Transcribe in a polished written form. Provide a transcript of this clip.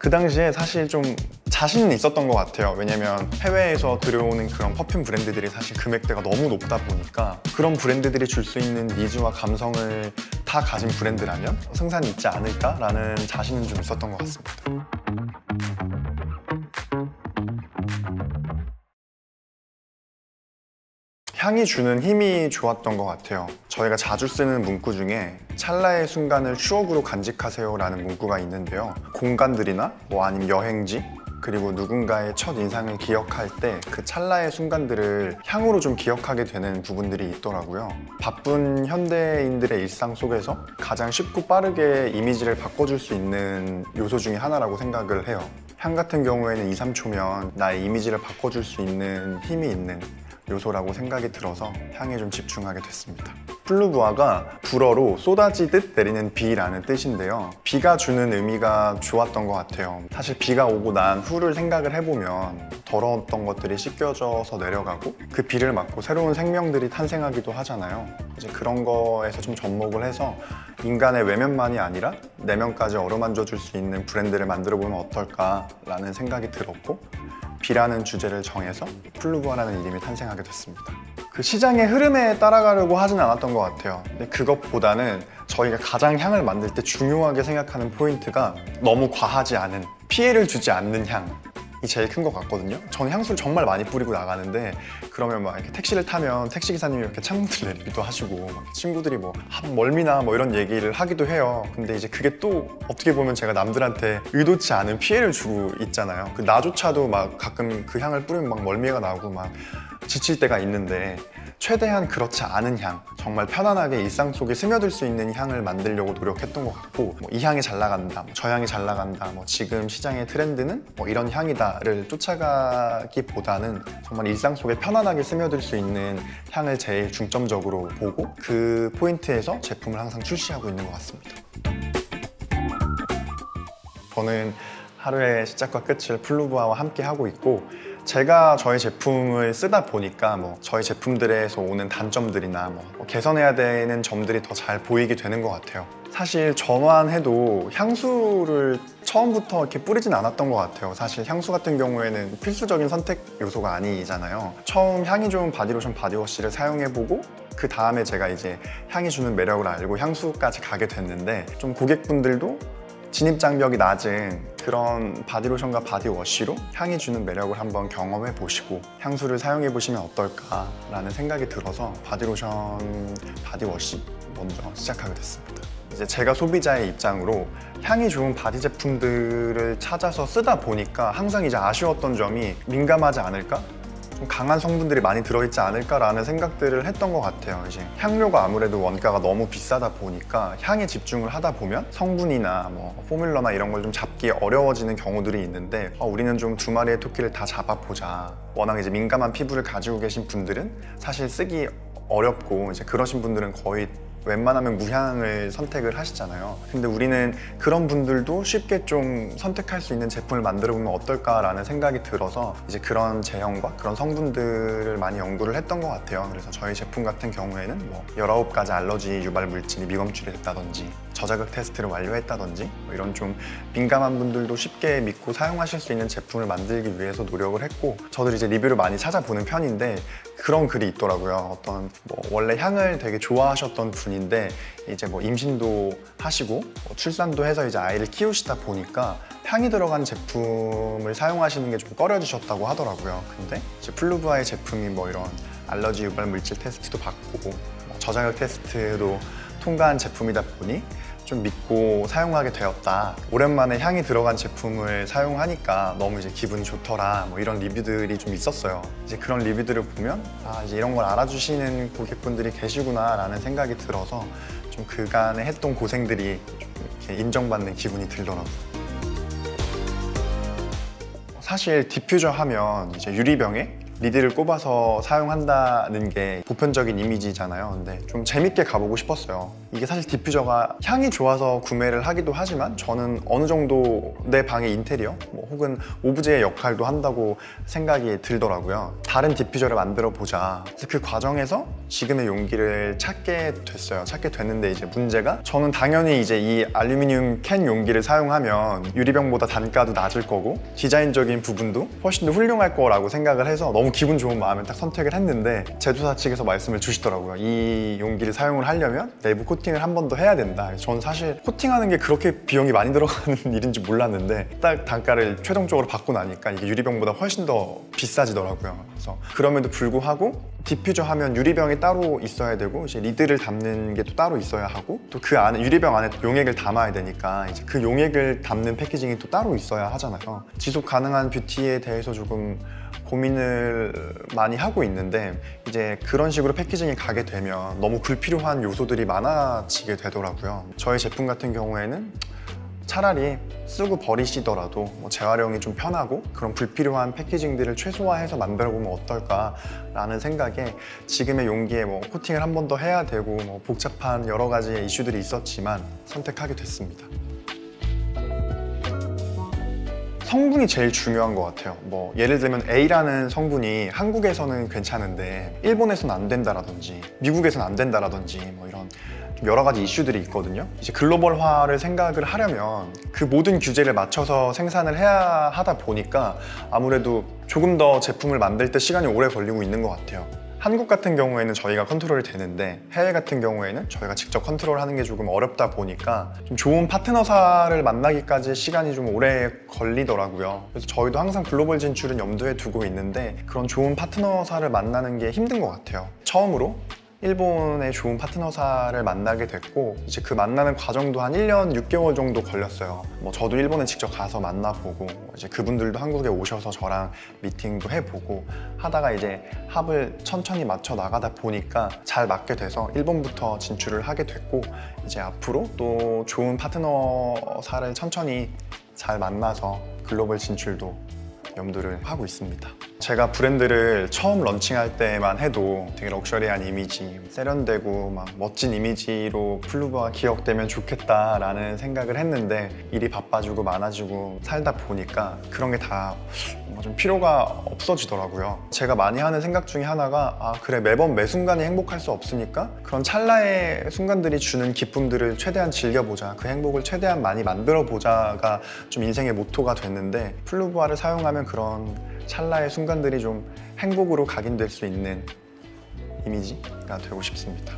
그 당시에 사실 좀 자신은 있었던 것 같아요. 왜냐면 해외에서 들여오는 그런 퍼퓸 브랜드들이 사실 금액대가 너무 높다 보니까 그런 브랜드들이 줄 수 있는 니즈와 감성을 다 가진 브랜드라면 승산이 있지 않을까라는 자신은 좀 있었던 것 같습니다. 향이 주는 힘이 좋았던 것 같아요. 저희가 자주 쓰는 문구 중에 찰나의 순간을 추억으로 간직하세요 라는 문구가 있는데요. 공간들이나 아니면 여행지, 그리고 누군가의 첫 인상을 기억할 때 그 찰나의 순간들을 향으로 좀 기억하게 되는 부분들이 있더라고요. 바쁜 현대인들의 일상 속에서 가장 쉽고 빠르게 이미지를 바꿔줄 수 있는 요소 중에 하나라고 생각을 해요. 향 같은 경우에는 2, 3초면 나의 이미지를 바꿔줄 수 있는 힘이 있는 요소라고 생각이 들어서 향에 좀 집중하게 됐습니다. 플루부아가 불어로 쏟아지듯 내리는 비라는 뜻인데요. 비가 주는 의미가 좋았던 것 같아요. 사실 비가 오고 난 후를 생각을 해보면 더러웠던 것들이 씻겨져서 내려가고 그 비를 맞고 새로운 생명들이 탄생하기도 하잖아요. 이제 그런 거에서 좀 접목을 해서 인간의 외면만이 아니라 내면까지 어루만져 줄 수 있는 브랜드를 만들어 보면 어떨까라는 생각이 들었고, 비라는 주제를 정해서 플루부아라는 이름이 탄생하게 됐습니다. 그 시장의 흐름에 따라가려고 하진 않았던 것 같아요. 근데 그것보다는 저희가 가장 향을 만들 때 중요하게 생각하는 포인트가 너무 과하지 않은, 피해를 주지 않는 향이 제일 큰 것 같거든요. 저는 향수를 정말 많이 뿌리고 나가는데 그러면 막 이렇게 택시를 타면 택시기사님이 이렇게 창문을 내리기도 하시고 막 친구들이 멀미나 이런 얘기를 하기도 해요. 근데 이제 그게 또 어떻게 보면 제가 남들한테 의도치 않은 피해를 주고 있잖아요. 그 나조차도 막 가끔 그 향을 뿌리면 막 멀미가 나고 막 지칠 때가 있는데, 최대한 그렇지 않은 향, 정말 편안하게 일상 속에 스며들 수 있는 향을 만들려고 노력했던 것 같고, 이 향이 잘 나간다, 저 향이 잘 나간다, 지금 시장의 트렌드는 이런 향이다를 쫓아가기보다는 정말 일상 속에 편안하게 스며들 수 있는 향을 제일 중점적으로 보고 그 포인트에서 제품을 항상 출시하고 있는 것 같습니다. 저는 하루의 시작과 끝을 플루부아와 함께 하고 있고, 제가 저희 제품을 쓰다 보니까 저희 제품들에서 오는 단점들이나 개선해야 되는 점들이 더 잘 보이게 되는 것 같아요. 사실 저만 해도 향수를 처음부터 이렇게 뿌리진 않았던 것 같아요. 사실 향수 같은 경우에는 필수적인 선택 요소가 아니잖아요. 처음 향이 좋은 바디로션, 바디워시를 사용해보고 그 다음에 제가 이제 향이 주는 매력을 알고 향수까지 가게 됐는데, 좀 고객분들도 진입장벽이 낮은 그런 바디로션과 바디워시로 향이 주는 매력을 한번 경험해 보시고 향수를 사용해 보시면 어떨까라는 생각이 들어서 바디로션, 바디워시 먼저 시작하게 됐습니다. 이제 제가 소비자의 입장으로 향이 좋은 바디 제품들을 찾아서 쓰다 보니까 항상 이제 아쉬웠던 점이, 민감하지 않을까? 좀 강한 성분들이 많이 들어있지 않을까라는 생각들을 했던 것 같아요. 이제 향료가 아무래도 원가가 너무 비싸다 보니까 향에 집중을 하다 보면 성분이나 포뮬러나 이런 걸 좀 잡기 어려워지는 경우들이 있는데, 우리는 좀 두 마리의 토끼를 다 잡아보자. 워낙 이제 민감한 피부를 가지고 계신 분들은 사실 쓰기 어렵고, 이제 그러신 분들은 거의 웬만하면 무향을 선택을 하시잖아요. 근데 우리는 그런 분들도 쉽게 좀 선택할 수 있는 제품을 만들어 보면 어떨까라는 생각이 들어서 이제 그런 제형과 그런 성분들을 많이 연구를 했던 것 같아요. 그래서 저희 제품 같은 경우에는 19가지 알러지 유발 물질이 미검출이 됐다든지, 저자극 테스트를 완료했다든지, 이런 좀 민감한 분들도 쉽게 믿고 사용하실 수 있는 제품을 만들기 위해서 노력을 했고, 저도 이제 리뷰를 많이 찾아보는 편인데 그런 글이 있더라고요. 어떤 원래 향을 되게 좋아하셨던 분인데 이제 임신도 하시고 출산도 해서 이제 아이를 키우시다 보니까 향이 들어간 제품을 사용하시는 게 좀 꺼려지셨다고 하더라고요. 근데 이제 플루부아의 제품이 이런 알러지 유발 물질 테스트도 받고 저자극 테스트도 통과한 제품이다 보니 좀 믿고 사용하게 되었다. 오랜만에 향이 들어간 제품을 사용하니까 너무 이제 기분이 좋더라. 이런 리뷰들이 좀 있었어요. 이제 그런 리뷰들을 보면 이제 이런 걸 알아주시는 고객분들이 계시구나 라는 생각이 들어서 좀 그간에 했던 고생들이 좀 이렇게 인정받는 기분이 들더라고요. 사실 디퓨저 하면 이제 유리병에 리드를 꼽아서 사용한다는 게 보편적인 이미지잖아요. 근데 좀 재밌게 가보고 싶었어요. 이게 사실 디퓨저가 향이 좋아서 구매를 하기도 하지만 저는 어느 정도 내 방의 인테리어, 혹은 오브제의 역할도 한다고 생각이 들더라고요. 다른 디퓨저를 만들어 보자. 그래서 그 과정에서 지금의 용기를 찾게 됐어요. 찾게 됐는데 이제 문제가, 저는 당연히 이제 이 알루미늄 캔 용기를 사용하면 유리병보다 단가도 낮을 거고 디자인적인 부분도 훨씬 더 훌륭할 거라고 생각을 해서 너무 기분 좋은 마음에 딱 선택을 했는데, 제조사 측에서 말씀을 주시더라고요. 이 용기를 사용을 하려면 내부 코팅을 한 번 더 해야 된다. 저는 사실 코팅하는 게 그렇게 비용이 많이 들어가는 일인지 몰랐는데 딱 단가를 최종적으로 받고 나니까 이게 유리병보다 훨씬 더 비싸지더라고요. 그래서 그럼에도 불구하고 디퓨저 하면 유리병이 따로 있어야 되고 이제 리드를 담는 게 또 따로 있어야 하고, 또 그 안에 유리병 안에 용액을 담아야 되니까 이제 그 용액을 담는 패키징이 또 따로 있어야 하잖아요. 지속 가능한 뷰티에 대해서 조금 고민을 많이 하고 있는데, 이제 그런 식으로 패키징이 가게 되면 너무 불필요한 요소들이 많아지게 되더라고요. 저희 제품 같은 경우에는 차라리 쓰고 버리시더라도 재활용이 좀 편하고 그런 불필요한 패키징들을 최소화해서 만들어 보면 어떨까라는 생각에 지금의 용기에 코팅을 한 번 더 해야 되고 복잡한 여러 가지 이슈들이 있었지만 선택하게 됐습니다. 성분이 제일 중요한 것 같아요. 예를 들면 A라는 성분이 한국에서는 괜찮은데 일본에서는 안 된다라든지 미국에서는 안 된다라든지 이런 여러 가지 이슈들이 있거든요. 이제 글로벌화를 생각을 하려면 그 모든 규제를 맞춰서 생산을 해야 하다 보니까 아무래도 조금 더 제품을 만들 때 시간이 오래 걸리고 있는 것 같아요. 한국 같은 경우에는 저희가 컨트롤이 되는데 해외 같은 경우에는 저희가 직접 컨트롤하는 게 조금 어렵다 보니까 좀 좋은 파트너사를 만나기까지 시간이 좀 오래 걸리더라고요. 그래서 저희도 항상 글로벌 진출은 염두에 두고 있는데 그런 좋은 파트너사를 만나는 게 힘든 것 같아요. 처음으로 일본의 좋은 파트너사를 만나게 됐고 이제 그 만나는 과정도 한 1년 6개월 정도 걸렸어요. 저도 일본에 직접 가서 만나보고 이제 그분들도 한국에 오셔서 저랑 미팅도 해보고 하다가 이제 합을 천천히 맞춰 나가다 보니까 잘 맞게 돼서 일본부터 진출을 하게 됐고, 이제 앞으로 또 좋은 파트너사를 천천히 잘 만나서 글로벌 진출도 염두를 하고 있습니다. 제가 브랜드를 처음 런칭할 때만 해도 되게 럭셔리한 이미지, 세련되고 막 멋진 이미지로 플루버가 기억되면 좋겠다라는 생각을 했는데 일이 바빠지고 많아지고 살다 보니까 그런 게 다 좀 필요가 없어지더라고요. 제가 많이 하는 생각 중에 하나가 그래, 매번 매 순간이 행복할 수 없으니까 그런 찰나의 순간들이 주는 기쁨들을 최대한 즐겨보자, 그 행복을 최대한 많이 만들어보자가 좀 인생의 모토가 됐는데, 플루버를 사용하면 그런 찰나의 순간들이 좀 행복으로 각인될 수 있는 이미지가 되고 싶습니다.